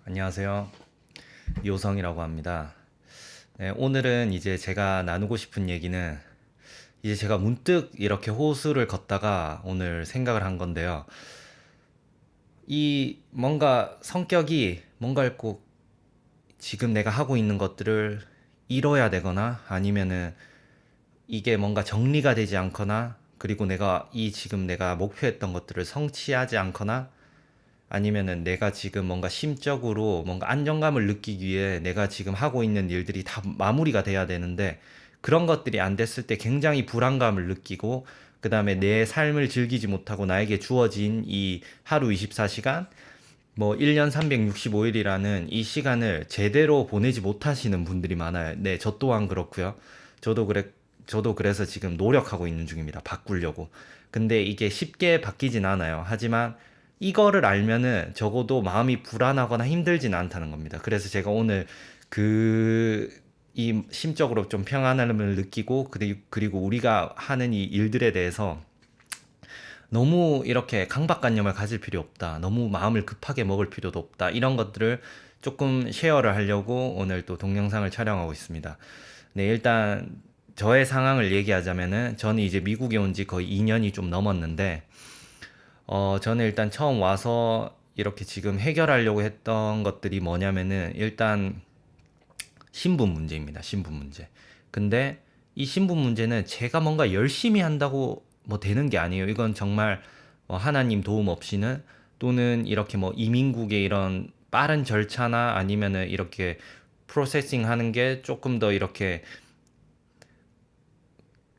안녕하세요. 요성이라고 합니다. 네, 오늘은 이제 제가 나누고 싶은 얘기는 이제 제가 문득 이렇게 호수를 걷다가 오늘 생각을 한 건데요. 이 뭔가 성격이 뭔가를 꼭 지금 내가 하고 있는 것들을 이뤄야 되거나 아니면은 이게 뭔가 정리가 되지 않거나 그리고 내가 이 지금 내가 목표했던 것들을 성취하지 않거나 아니면은 내가 지금 뭔가 심적으로 뭔가 안정감을 느끼기 위해 내가 지금 하고 있는 일들이 다 마무리가 돼야 되는데 그런 것들이 안 됐을 때 굉장히 불안감을 느끼고 그 다음에 내 삶을 즐기지 못하고 나에게 주어진 이 하루 24시간 뭐 1년 365일이라는 이 시간을 제대로 보내지 못하시는 분들이 많아요. 네, 저 또한 그렇고요. 저도 그래, 저도 그래서 지금 노력하고 있는 중입니다. 바꾸려고. 근데 이게 쉽게 바뀌진 않아요. 하지만 이거를 알면은 적어도 마음이 불안하거나 힘들진 않다는 겁니다. 그래서 제가 오늘 이 심적으로 좀 평안함을 느끼고 그리고 우리가 하는 이 일들에 대해서 너무 이렇게 강박관념을 가질 필요 없다. 너무 마음을 급하게 먹을 필요도 없다. 이런 것들을 조금 쉐어를 하려고 오늘 또 동영상을 촬영하고 있습니다. 네, 일단 저의 상황을 얘기하자면은 저는 이제 미국에 온 지 거의 2년이 좀 넘었는데 저는 일단 처음 와서 이렇게 지금 해결하려고 했던 것들이 뭐냐면은 일단 신분 문제입니다. 신분 문제. 근데 이 신분 문제는 제가 뭔가 열심히 한다고 뭐 되는 게 아니에요. 이건 정말 하나님 도움 없이는 또는 이렇게 뭐 이민국의 이런 빠른 절차나 아니면은 이렇게 프로세싱 하는 게 조금 더 이렇게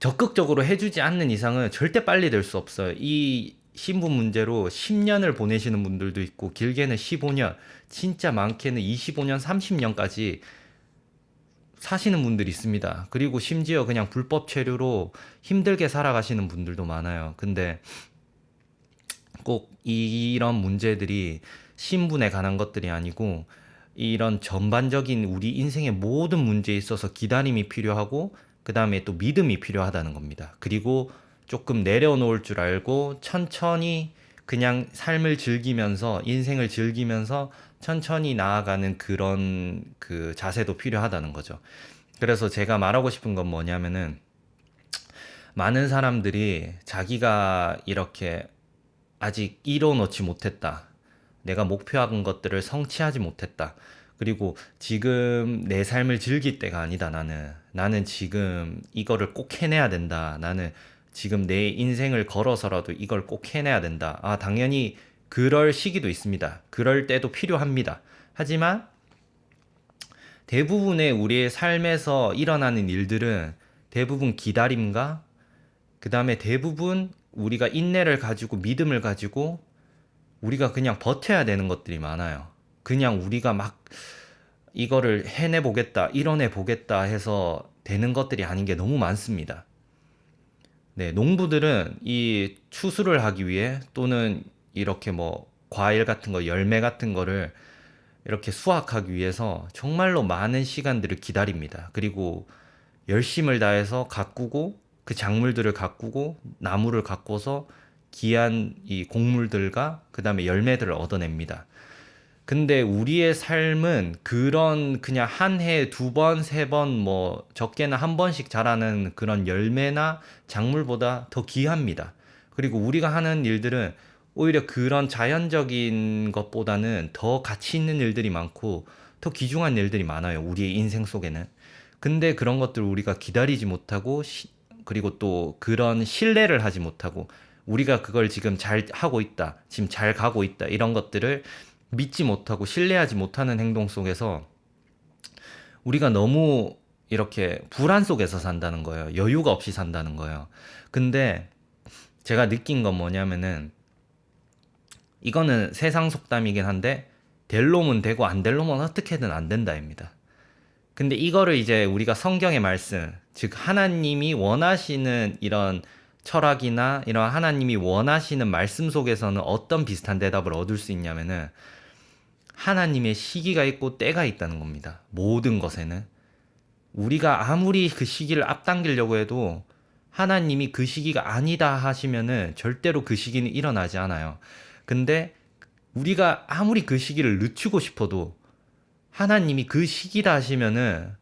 적극적으로 해주지 않는 이상은 절대 빨리 될 수 없어요. 이 신분 문제로 10년을 보내시는 분들도 있고 길게는 15년, 진짜 많게는 25년, 30년까지 사시는 분들이 있습니다. 그리고 심지어 그냥 불법 체류로 힘들게 살아가시는 분들도 많아요. 근데 꼭 이런 문제들이 신분에 관한 것들이 아니고 이런 전반적인 우리 인생의 모든 문제에 있어서 기다림이 필요하고 그 다음에 또 믿음이 필요하다는 겁니다. 그리고 조금 내려놓을 줄 알고 천천히 그냥 삶을 즐기면서 인생을 즐기면서 천천히 나아가는 그런 그 자세도 필요하다는 거죠. 그래서 제가 말하고 싶은 건 뭐냐면은 많은 사람들이 자기가 이렇게 아직 이뤄놓지 못했다. 내가 목표한 것들을 성취하지 못했다. 그리고 지금 내 삶을 즐길 때가 아니다, 나는. 나는 지금 이거를 꼭 해내야 된다. 나는 지금 내 인생을 걸어서라도 이걸 꼭 해내야 된다. 아, 당연히 그럴 시기도 있습니다. 그럴 때도 필요합니다. 하지만 대부분의 우리의 삶에서 일어나는 일들은 대부분 기다림과 그 다음에 대부분 우리가 인내를 가지고 믿음을 가지고 우리가 그냥 버텨야 되는 것들이 많아요. 그냥 우리가 막 이거를 해내 보겠다, 이뤄내 보겠다 해서 되는 것들이 아닌 게 너무 많습니다. 네, 농부들은 이 추수를 하기 위해 또는 이렇게 뭐 과일 같은 거, 열매 같은 거를 이렇게 수확하기 위해서 정말로 많은 시간들을 기다립니다. 그리고 열심을 다해서 가꾸고 그 작물들을 가꾸고 나무를 가꿔서 귀한 이 곡물들과 그 다음에 열매들을 얻어냅니다. 근데 우리의 삶은 그런 그냥 한 해에 두 번, 세 번, 뭐 적게는 한 번씩 자라는 그런 열매나 작물보다 더 귀합니다. 그리고 우리가 하는 일들은 오히려 그런 자연적인 것보다는 더 가치 있는 일들이 많고 더 귀중한 일들이 많아요. 우리의 인생 속에는. 근데 그런 것들을 우리가 기다리지 못하고 그리고 또 그런 신뢰를 하지 못하고 우리가 그걸 지금 잘 하고 있다. 지금 잘 가고 있다. 이런 것들을 믿지 못하고 신뢰하지 못하는 행동 속에서 우리가 너무 이렇게 불안 속에서 산다는 거예요. 여유가 없이 산다는 거예요. 근데 제가 느낀 건 뭐냐면은 이거는 세상 속담이긴 한데 될 놈은 되고 안 될 놈은 어떻게든 안 된다입니다. 근데 이거를 이제 우리가 성경의 말씀, 즉 하나님이 원하시는 이런 철학이나 이런 하나님이 원하시는 말씀 속에서는 어떤 비슷한 대답을 얻을 수 있냐면은 하나님의 시기가 있고 때가 있다는 겁니다. 모든 것에는. 우리가 아무리 그 시기를 앞당기려고 해도 하나님이 그 시기가 아니다 하시면은 절대로 그 시기는 일어나지 않아요. 근데 우리가 아무리 그 시기를 늦추고 싶어도 하나님이 그 시기다 하시면은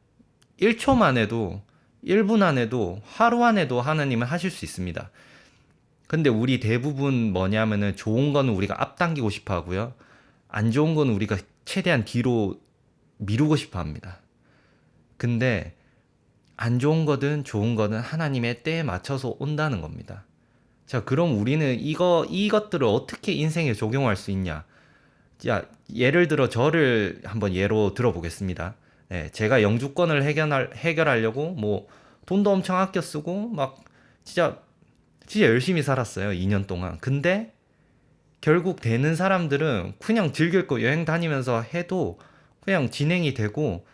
1초 안에도 1분 안에도 하루 안에도 하나님은 하실 수 있습니다. 근데 우리 대부분 뭐냐면은 좋은 거는 우리가 앞당기고 싶어 하고요. 안 좋은 거는 우리가 최대한 뒤로 미루고 싶어 합니다. 근데 안 좋은 거든 좋은 거든 하나님의 때에 맞춰서 온다는 겁니다. 자, 그럼 우리는 이것들을 어떻게 인생에 적용할 수 있냐? 자, 예를 들어 저를 한번 예로 들어보겠습니다. 네, 제가 영주권을 해결하려고 뭐 돈도 엄청 아껴 쓰고 막 진짜 진짜 열심히 살았어요. 2년 동안. 근데 결국 되는 사람들은 그냥 즐길 거 여행 다니면서 해도 그냥 진행이 되고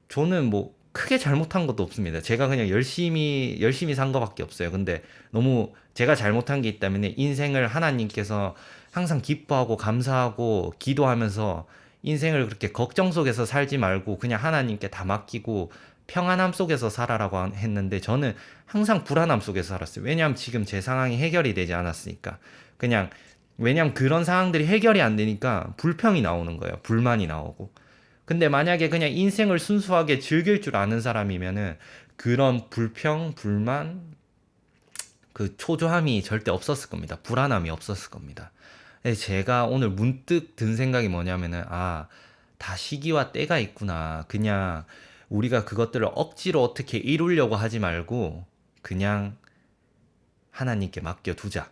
저는 뭐 크게 잘못한 것도 없습니다. 제가 그냥 열심히 산 거밖에 없어요. 근데 너무 제가 잘못한 게 있다면 인생을 하나님께서 항상 기뻐하고 감사하고 기도하면서 인생을 그렇게 걱정 속에서 살지 말고 그냥 하나님께 다 맡기고 평안함 속에서 살아라고 했는데 저는 항상 불안함 속에서 살았어요. 왜냐하면 지금 제 상황이 해결이 되지 않았으니까. 그냥 왜냐하면 그런 상황들이 해결이 안 되니까 불평이 나오는 거예요. 불만이 나오고. 근데 만약에 그냥 인생을 순수하게 즐길 줄 아는 사람이면은 그런 불평, 불만, 그 초조함이 절대 없었을 겁니다. 불안함이 없었을 겁니다. 제가 오늘 문득 든 생각이 뭐냐면은, 아, 다 시기와 때가 있구나. 그냥 우리가 그것들을 억지로 어떻게 이루려고 하지 말고, 그냥 하나님께 맡겨두자.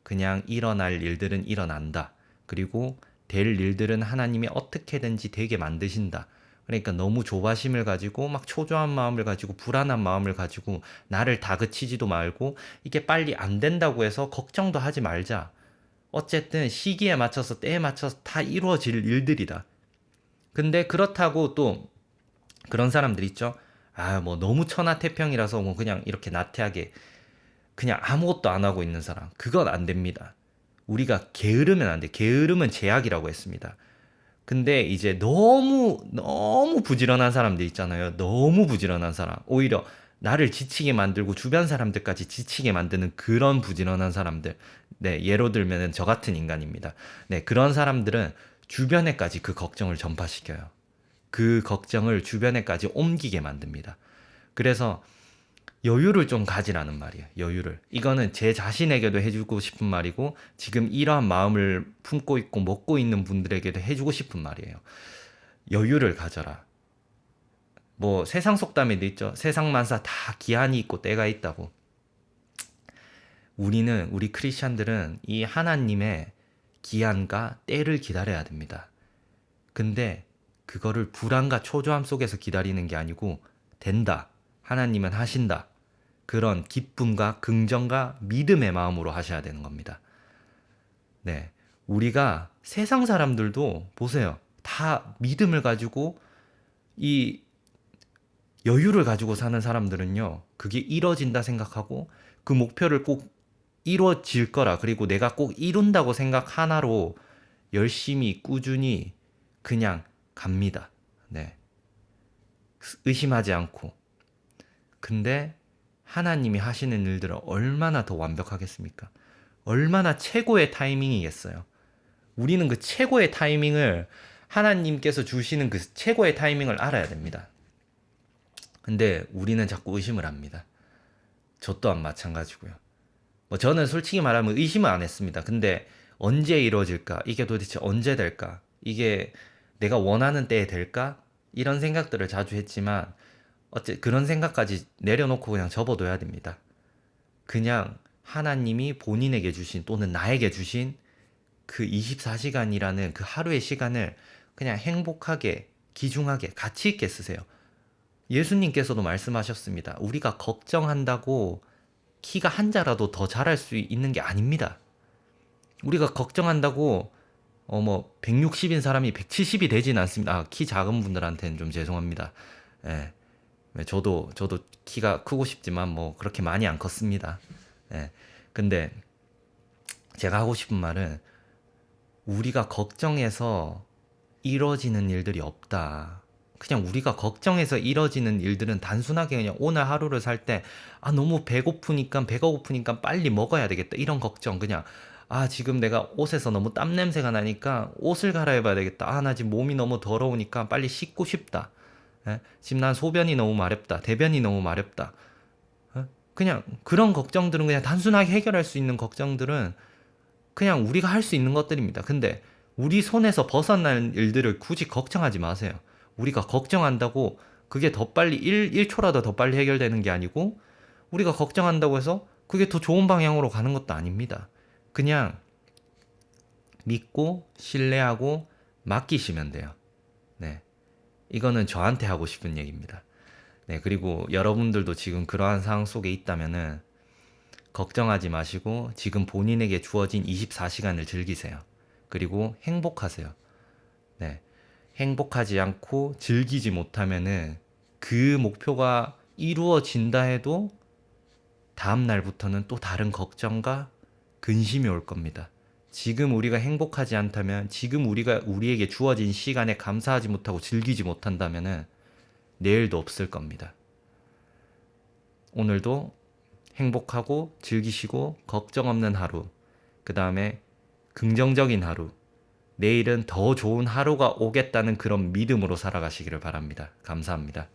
그냥 일어날 일들은 일어난다. 그리고 될 일들은 하나님이 어떻게든지 되게 만드신다. 그러니까 너무 조바심을 가지고 막 초조한 마음을 가지고 불안한 마음을 가지고 나를 다그치지도 말고 이게 빨리 안 된다고 해서 걱정도 하지 말자. 어쨌든 시기에 맞춰서 때에 맞춰서 다 이루어질 일들이다. 근데 그렇다고 또 그런 사람들 있죠. 아, 뭐 너무 천하태평이라서 뭐 그냥 이렇게 나태하게 그냥 아무것도 안 하고 있는 사람. 그건 안 됩니다. 우리가 게으르면 안 돼. 게으름은 제약이라고 했습니다. 근데 이제 너무 부지런한 사람들 있잖아요. 너무 부지런한 사람. 오히려 나를 지치게 만들고 주변 사람들까지 지치게 만드는 그런 부지런한 사람들. 네, 예로 들면 저 같은 인간입니다. 네, 그런 사람들은 주변에까지 그 걱정을 전파시켜요. 그 걱정을 주변에까지 옮기게 만듭니다. 그래서 여유를 좀 가지라는 말이에요. 여유를. 이거는 제 자신에게도 해주고 싶은 말이고 지금 이러한 마음을 품고 있고 먹고 있는 분들에게도 해주고 싶은 말이에요. 여유를 가져라. 뭐 세상 속담에도 있죠. 세상 만사 다 기한이 있고 때가 있다고. 우리 크리스찬들은 이 하나님의 기한과 때를 기다려야 됩니다. 근데 그거를 불안과 초조함 속에서 기다리는 게 아니고 된다. 하나님은 하신다. 그런 기쁨과 긍정과 믿음의 마음으로 하셔야 되는 겁니다. 네. 우리가 세상 사람들도 보세요. 다 믿음을 가지고 이 여유를 가지고 사는 사람들은요. 그게 이뤄진다 생각하고 그 목표를 꼭 이루어질 거라 그리고 내가 꼭 이룬다고 생각 하나로 열심히 꾸준히 그냥 갑니다. 네. 의심하지 않고. 근데 하나님이 하시는 일들은 얼마나 더 완벽하겠습니까? 얼마나 최고의 타이밍이겠어요. 우리는 그 최고의 타이밍을 하나님께서 주시는 그 최고의 타이밍을 알아야 됩니다. 근데 우리는 자꾸 의심을 합니다. 저 또한 마찬가지고요. 뭐 저는 솔직히 말하면 의심은 안 했습니다. 근데 언제 이루어질까? 이게 도대체 언제 될까? 이게 내가 원하는 때에 될까? 이런 생각들을 자주 했지만 그런 생각까지 내려놓고 그냥 접어둬야 됩니다. 그냥 하나님이 본인에게 주신 또는 나에게 주신 그 24시간이라는 그 하루의 시간을 그냥 행복하게, 귀중하게, 가치 있게 쓰세요. 예수님께서도 말씀하셨습니다. 우리가 걱정한다고 키가 한 자라도 더 자랄 수 있는 게 아닙니다. 우리가 걱정한다고 160인 사람이 170이 되진 않습니다. 키 작은 분들한테는 좀 죄송합니다. 예. 저도 키가 크고 싶지만 뭐 그렇게 많이 안 컸습니다. 예. 근데 제가 하고 싶은 말은 우리가 걱정해서 이뤄지는 일들이 없다. 그냥 우리가 걱정해서 이뤄지는 일들은 단순하게 그냥 오늘 하루를 살 때 너무 배가 고프니까 빨리 먹어야 되겠다. 이런 걱정 그냥 아, 지금 내가 옷에서 너무 땀 냄새가 나니까 옷을 갈아입어야 되겠다. 아, 나 지금 몸이 너무 더러우니까 빨리 씻고 싶다. 예? 지금 난 소변이 너무 마렵다. 대변이 너무 마렵다. 그냥 그런 걱정들은 그냥 단순하게 해결할 수 있는 걱정들은 그냥 우리가 할 수 있는 것들입니다. 근데 우리 손에서 벗어난 일들을 굳이 걱정하지 마세요. 우리가 걱정한다고 그게 더 빨리 1초라도 더 빨리 해결되는 게 아니고 우리가 걱정한다고 해서 그게 더 좋은 방향으로 가는 것도 아닙니다. 그냥 믿고 신뢰하고 맡기시면 돼요. 네. 이거는 저한테 하고 싶은 얘기입니다. 네. 그리고 여러분들도 지금 그러한 상황 속에 있다면은 걱정하지 마시고 지금 본인에게 주어진 24시간을 즐기세요. 그리고 행복하세요. 네. 행복하지 않고 즐기지 못하면은 그 목표가 이루어진다 해도 다음 날부터는 또 다른 걱정과 근심이 올 겁니다. 지금 우리가 행복하지 않다면, 지금 우리에게 주어진 시간에 감사하지 못하고 즐기지 못한다면은 내일도 없을 겁니다. 오늘도 행복하고 즐기시고 걱정 없는 하루, 그 다음에 긍정적인 하루, 내일은 더 좋은 하루가 오겠다는 그런 믿음으로 살아가시기를 바랍니다. 감사합니다.